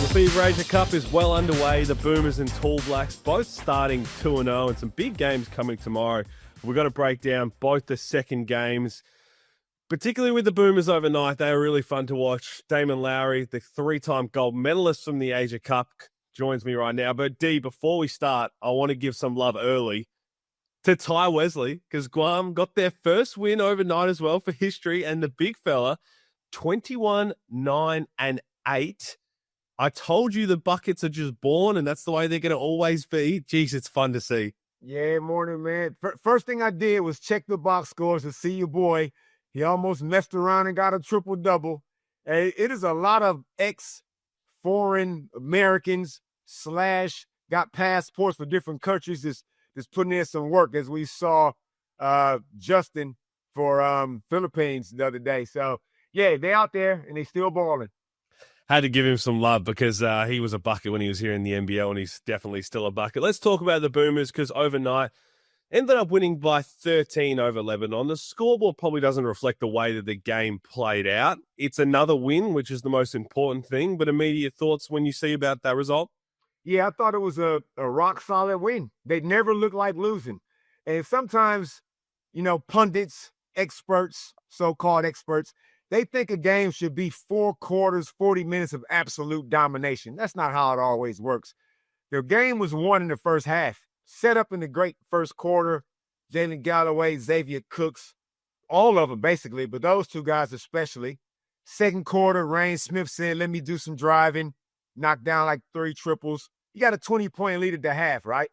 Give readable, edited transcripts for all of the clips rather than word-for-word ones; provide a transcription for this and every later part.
FIBA Asia Cup is well underway. The Boomers and Tall Blacks both starting 2-0 and some big games coming tomorrow. We've got to break down both the second games, particularly with the Boomers overnight. They were really fun to watch. Damon Lowry, the three-time gold medalist from the Asia Cup, joins me right now. But D, before we start, I want to give some love early to Tai Wesley, because Guam got their first win overnight as well for history, and the big fella, 21-9-8. I told you the buckets are just born, and that's the way they're going to always be. Jeez, it's fun to see. Yeah, morning, man. First thing I did was check the box scores to see your boy. He almost messed around and got a triple-double. Hey, it is a lot of ex-foreign Americans / got passports for different countries that's putting in some work, as we saw Justin for Philippines the other day. So, yeah, they out there, and they still balling. Had to give him some love because he was a bucket when he was here in the NBL, and he's definitely still a bucket. Let's talk about the Boomers, because overnight ended up winning by 13 over Lebanon. The scoreboard probably doesn't reflect the way that the game played out. It's another win, which is the most important thing. But immediate thoughts when you see about that result? Yeah, I thought it was a rock-solid win. They never looked like losing. And sometimes, pundits, experts, so-called experts, they think a game should be 4 quarters, 40 minutes of absolute domination. That's not how it always works. The game was won in the first half. Set up in the great first quarter, Jaylin Galloway, Xavier Cooks, all of them basically, but those two guys especially. Second quarter, Reyne Smith said, let me do some driving, knocked down like 3 triples. You got a 20-point lead at the half, right?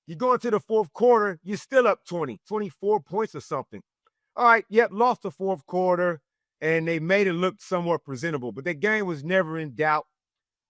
You go into the fourth quarter, you're still up 24 points or something. All right, lost the fourth quarter, and they made it look somewhat presentable. But the game was never in doubt.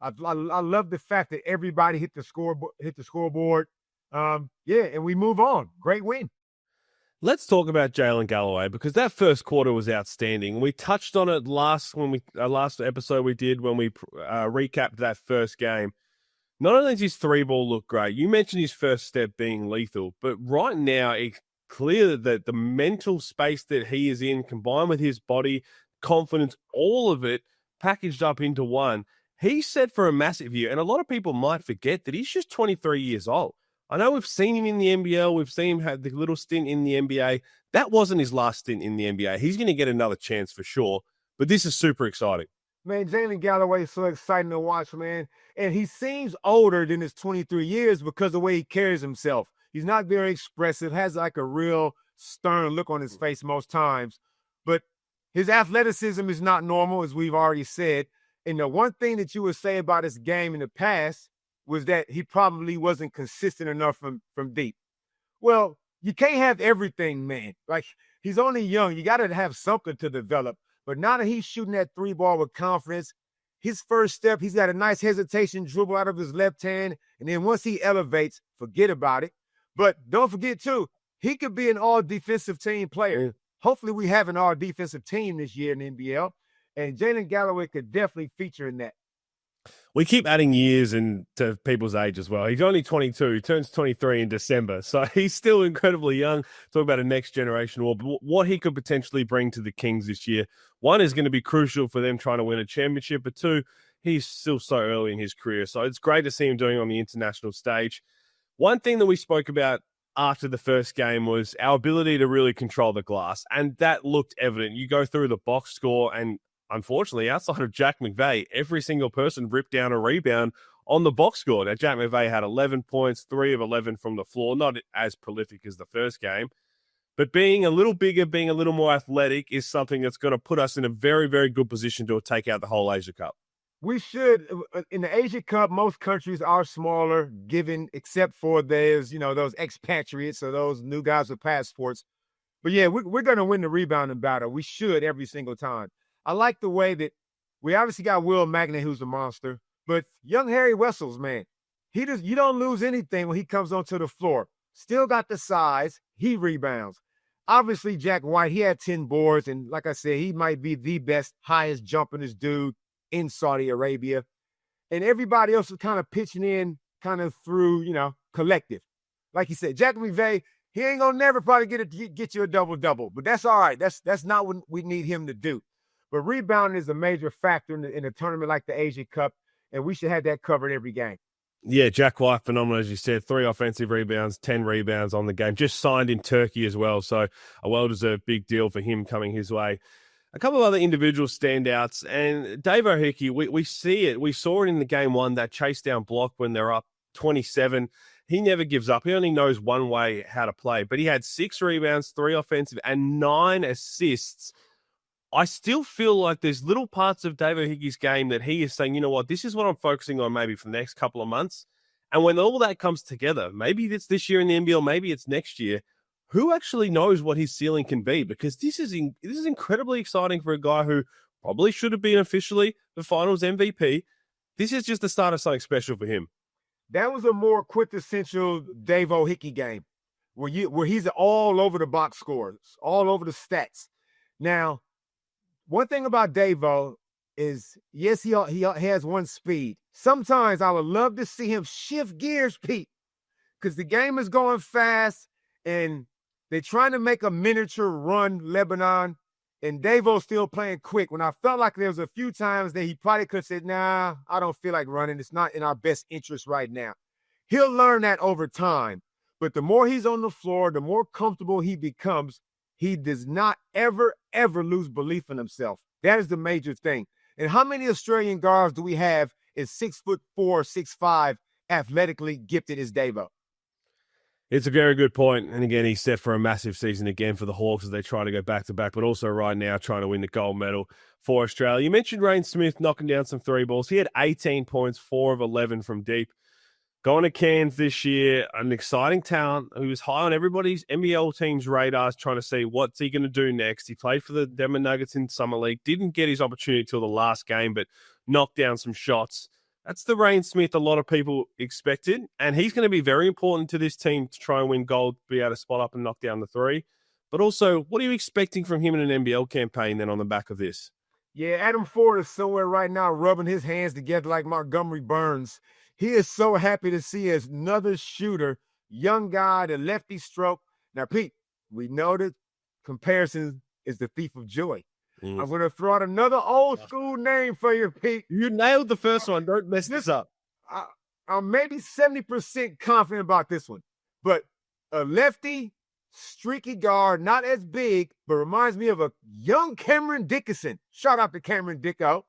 I love the fact that everybody hit the scoreboard. And we move on. Great win. Let's talk about Jaylin Galloway, because that first quarter was outstanding. We touched on it last episode we did when we recapped that first game. Not only does his 3-ball look great, you mentioned his first step being lethal, but right now it's clear that the mental space that he is in, combined with his body, confidence, all of it packaged up into one, he's set for a massive year. And a lot of people might forget that he's just 23 years old. I know we've seen him in the NBL. We've seen him have the little stint in the NBA. That wasn't his last stint in the NBA. He's going to get another chance for sure. But this is super exciting. Man, Jaylin Galloway is so exciting to watch, man. And he seems older than his 23 years because of the way he carries himself. He's not very expressive, has like a real stern look on his face most times. But his athleticism is not normal, as we've already said. And the one thing that you would say about his game in the past was that he probably wasn't consistent enough from deep. Well, you can't have everything, man. Like, he's only young. You got to have something to develop. But now that he's shooting that 3-ball with confidence, his first step, he's got a nice hesitation dribble out of his left hand. And then once he elevates, forget about it. But don't forget, too, he could be an all-defensive team player. Hopefully we have an all-defensive team this year in the NBL. And Jaylin Galloway could definitely feature in that. We keep adding years to people's age as well. He's only 22. He turns 23 in December. So he's still incredibly young. Talk about a next generation war. But what he could potentially bring to the Kings this year, one, is going to be crucial for them trying to win a championship. But two, he's still so early in his career. So it's great to see him doing on the international stage. One thing that we spoke about after the first game was our ability to really control the glass. And that looked evident. You go through the box score, and unfortunately, outside of Jack McVeigh, every single person ripped down a rebound on the box score. Now, Jack McVeigh had 11 points, 3 of 11 from the floor, not as prolific as the first game. But being a little bigger, being a little more athletic is something that's going to put us in a very, very good position to take out the whole Asia Cup. We should. In the Asia Cup, most countries are smaller, except for those expatriates or those new guys with passports. But yeah, we're going to win the rebounding battle. We should every single time. I like the way that we obviously got Will Magnet, who's a monster, but young Harry Wessels, man, you don't lose anything when he comes onto the floor. Still got the size. He rebounds. Obviously, Jack White, he had 10 boards, and like I said, he might be the best, highest jumpingest dude in Saudi Arabia. And everybody else is kind of pitching in kind of through, collective. Like you said, Jack McVeigh, he ain't going to never probably get you a double-double, but that's all right. That's not what we need him to do. But rebounding is a major factor in a tournament like the Asia Cup. and we should have that covered every game. Yeah, Jack White, phenomenal, as you said. 3 offensive rebounds, 10 rebounds on the game. Just signed in Turkey as well, so a well-deserved big deal for him coming his way. A couple of other individual standouts, and Davo Hickey, we see it. We saw it in the game one, that chase down block when they're up 27. He never gives up. He only knows one way how to play, but he had 6 rebounds, 3 offensive, and 9 assists. I still feel like there's little parts of Davo Hickey's game that he is saying, you know what, this is what I'm focusing on maybe for the next couple of months. And when all that comes together, maybe it's this year in the NBL, maybe it's next year, who actually knows what his ceiling can be? Because this is incredibly exciting for a guy who probably should have been officially the finals MVP. This is just the start of something special for him. That was a more quintessential Davo Hickey game where he's all over the box scores, all over the stats. Now, one thing about Davo is, yes, he has one speed. Sometimes I would love to see him shift gears, Pete, because the game is going fast and they're trying to make a miniature run, Lebanon, and Davo's still playing quick. When I felt like there was a few times that he probably could have said, nah, I don't feel like running. It's not in our best interest right now. He'll learn that over time. But the more he's on the floor, the more comfortable he becomes. He does not ever, ever lose belief in himself. That is the major thing. And how many Australian guards do we have is 6'4", 6'5", athletically gifted as Davo? It's a very good point. And again, he's set for a massive season again for the Hawks as they try to go back-to-back, but also right now trying to win the gold medal for Australia. You mentioned Reyne Smith knocking down some 3 balls. He had 18 points, 4 of 11 from deep. Going to Cairns this year, an exciting talent who was high on everybody's NBL team's radars, trying to see what's he going to do next. He played for the Denver Nuggets in Summer League, didn't get his opportunity till the last game, but knocked down some shots. That's the Reyne Smith a lot of people expected, and he's going to be very important to this team to try and win gold, be able to spot up and knock down the 3. But also, what are you expecting from him in an NBL campaign then on the back of this? Yeah, Adam Ford is somewhere right now rubbing his hands together like Montgomery Burns. He is so happy to see another shooter, young guy, the lefty stroke. Now, Pete, we know that comparison is the thief of joy. I'm going to throw out another old school name for you, Pete. You nailed the first one. Don't mess this up. I'm maybe 70% confident about this one. But a lefty, streaky guard, not as big, but reminds me of a young Cameron Dickinson. Shout out to Cameron Dicko,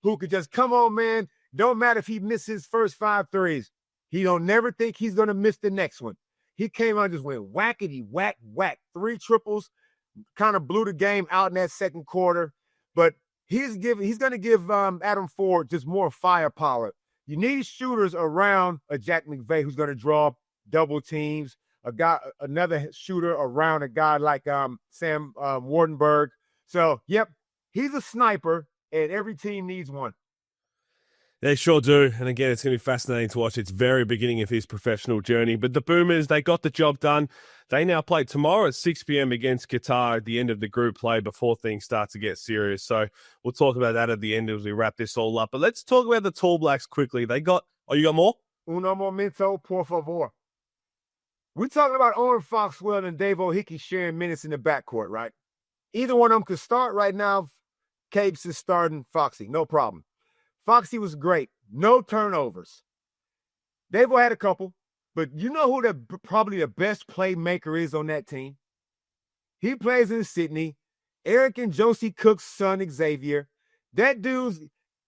who could just come on, man. Don't matter if he missed his first 5 threes. He don't never think he's going to miss the next one. He came out and just went whackety, whack, whack. 3 triples, kind of blew the game out in that second quarter. But he's going to give Adam Ford just more firepower. You need shooters around a Jack McVay who's going to draw double teams, another shooter around a guy like Sam Wardenberg. So, yep, he's a sniper, and every team needs one. They sure do. And again, it's going to be fascinating to watch. It's very beginning of his professional journey. But the Boomers, they got the job done. They now play tomorrow at 6 p.m. against Qatar at the end of the group play before things start to get serious. So we'll talk about that at the end as we wrap this all up. But let's talk about the Tall Blacks quickly. You got more? Uno momento, por favor. We're talking about Owen Foxwell and Davo Hickey sharing minutes in the backcourt, right? Either one of them could start right now. Capes is starting Foxy, no problem. Foxy was great. No turnovers. Davo had a couple, but you know who probably the best playmaker is on that team? He plays in Sydney. Eric and Josie Cook's son, Xavier. That dude's,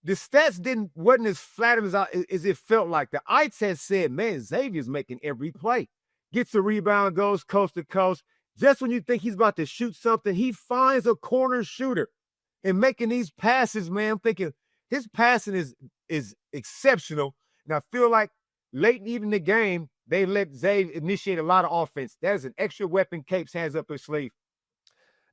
the stats wasn't as flat as it felt like. The ites had said, man, Xavier's making every play. Gets a rebound, goes coast to coast. Just when you think he's about to shoot something, he finds a corner shooter and making these passes, man. I'm thinking, his passing is exceptional. And I feel like late even in the game, they let Xavier initiate a lot of offense. That is an extra weapon Capes has up his sleeve.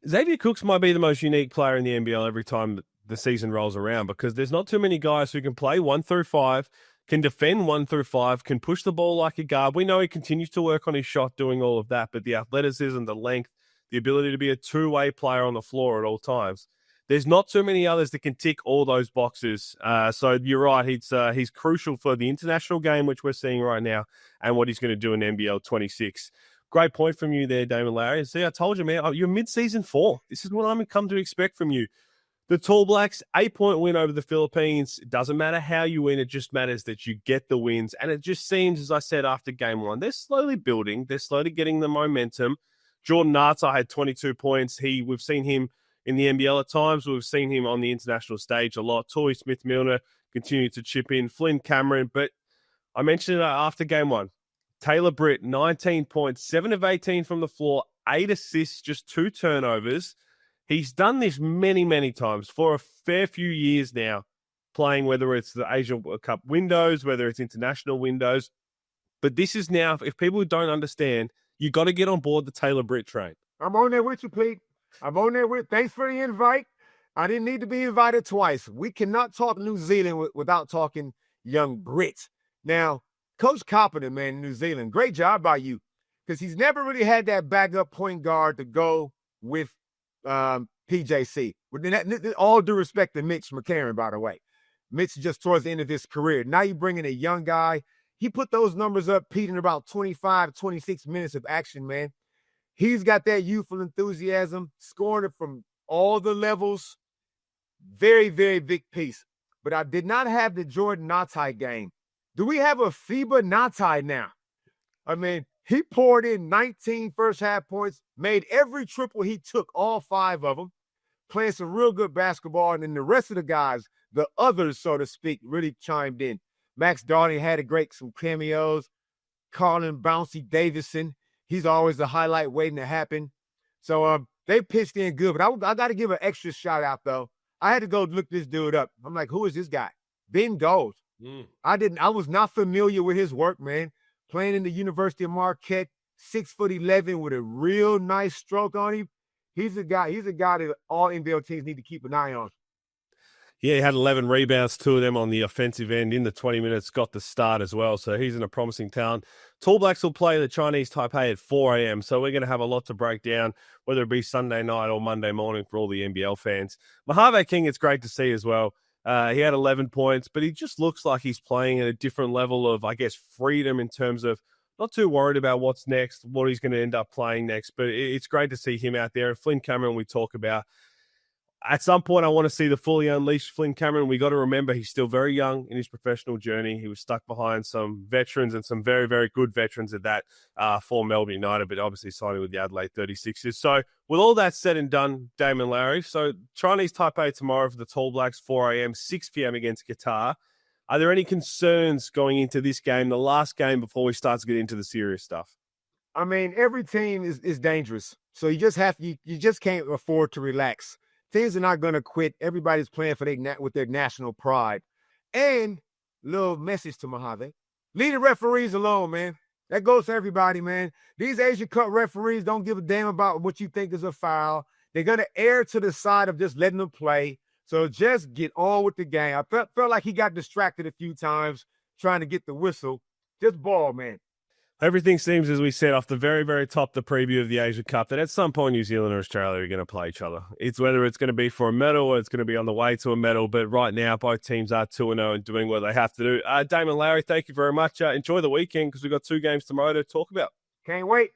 Xavier Cooks might be the most unique player in the NBL every time the season rolls around, because there's not too many guys who can play 1 through 5, can defend 1 through 5, can push the ball like a guard. We know he continues to work on his shot doing all of that, but the athleticism, the length, the ability to be a two-way player on the floor at all times. There's not too many others that can tick all those boxes. So you're right. He's crucial for the international game, which we're seeing right now, and what he's going to do in NBL 26. Great point from you there, Damon Larry. See, I told you, man, you're mid-season 4. This is what I'm come to expect from you. The Tall Blacks, 8-point win over the Philippines. It doesn't matter how you win. It just matters that you get the wins. And it just seems, as I said after game one, they're slowly building. They're slowly getting the momentum. Jordan Arter had 22 points. We've seen him in the NBL at times. We've seen him on the international stage a lot. Torrey Smith-Milner continued to chip in. Flynn Cameron. But I mentioned it after game one. Taylor Britt, 19 points, 7 of 18 from the floor, 8 assists, just 2 turnovers. He's done this many, many times for a fair few years now, playing whether it's the Asia Cup windows, whether it's international windows. But this is now, if people don't understand, you got to get on board the Taylor Britt train. I'm on there with you, Pete. I'm on there with. Thanks for the invite. I didn't need to be invited twice. We cannot talk New Zealand without talking young Britt. Now, Coach Coppenden, man, in New Zealand, great job by you, because he's never really had that backup point guard to go with PJC. With all due respect to Mitch McCarron, by the way. Mitch just towards the end of his career. Now you bring in a young guy. He put those numbers up, Pete, in about 25, 26 minutes of action, man. He's got that youthful enthusiasm, scoring it from all the levels. Very, very big piece. But I did not have the Jordan Natai game. Do we have a FIBA Natai now? I mean, he poured in 19 first-half points, made every triple he took, all 5 of them, playing some real good basketball, and then the rest of the guys, the others, so to speak, really chimed in. Max Darling had some cameos. Colin Bouncy Davison, he's always the highlight waiting to happen. So they pitched in good, but I got to give an extra shout-out, though. I had to go look this dude up. I'm like, who is this guy? Ben Doles. I was not familiar with his work, man. Playing in the University of Marquette, 6'11" with a real nice stroke on him. He's a guy that all NBL teams need to keep an eye on. Yeah, he had 11 rebounds, 2 of them on the offensive end in the 20 minutes, got the start as well. So he's in a promising talent. Tall Blacks will play the Chinese Taipei at 4 a.m. So we're going to have a lot to break down, whether it be Sunday night or Monday morning for all the NBL fans. Mojave King, it's great to see as well. He had 11 points, but he just looks like he's playing at a different level of, I guess, freedom in terms of not too worried about what's next, what he's going to end up playing next. But it's great to see him out there. And Flynn Cameron, we talk about. At some point, I want to see the fully unleashed Flynn Cameron. We got to remember he's still very young in his professional journey. He was stuck behind some veterans and some very, very good veterans at that for Melbourne United, but obviously signing with the Adelaide 36ers. So with all that said and done, Damon Larry, so Chinese Taipei tomorrow for the Tall Blacks, 4 a.m., 6 p.m. against Qatar. Are there any concerns going into this game, the last game before we start to get into the serious stuff? I mean, every team is dangerous. So you just can't afford to relax. Teams are not going to quit. Everybody's playing with their national pride. And little message to Mojave. Leave the referees alone, man. That goes to everybody, man. These Asia Cup referees don't give a damn about what you think is a foul. They're going to err to the side of just letting them play. So just get on with the game. I felt like he got distracted a few times trying to get the whistle. Just ball, man. Everything seems, as we said, off the very, very top, the preview of the Asia Cup, that at some point New Zealand or Australia are going to play each other. It's whether it's going to be for a medal or it's going to be on the way to a medal. But right now, both teams are 2-0 and doing what they have to do. Damon Larry, thank you very much. Enjoy the weekend because we've got 2 games tomorrow to talk about. Can't wait.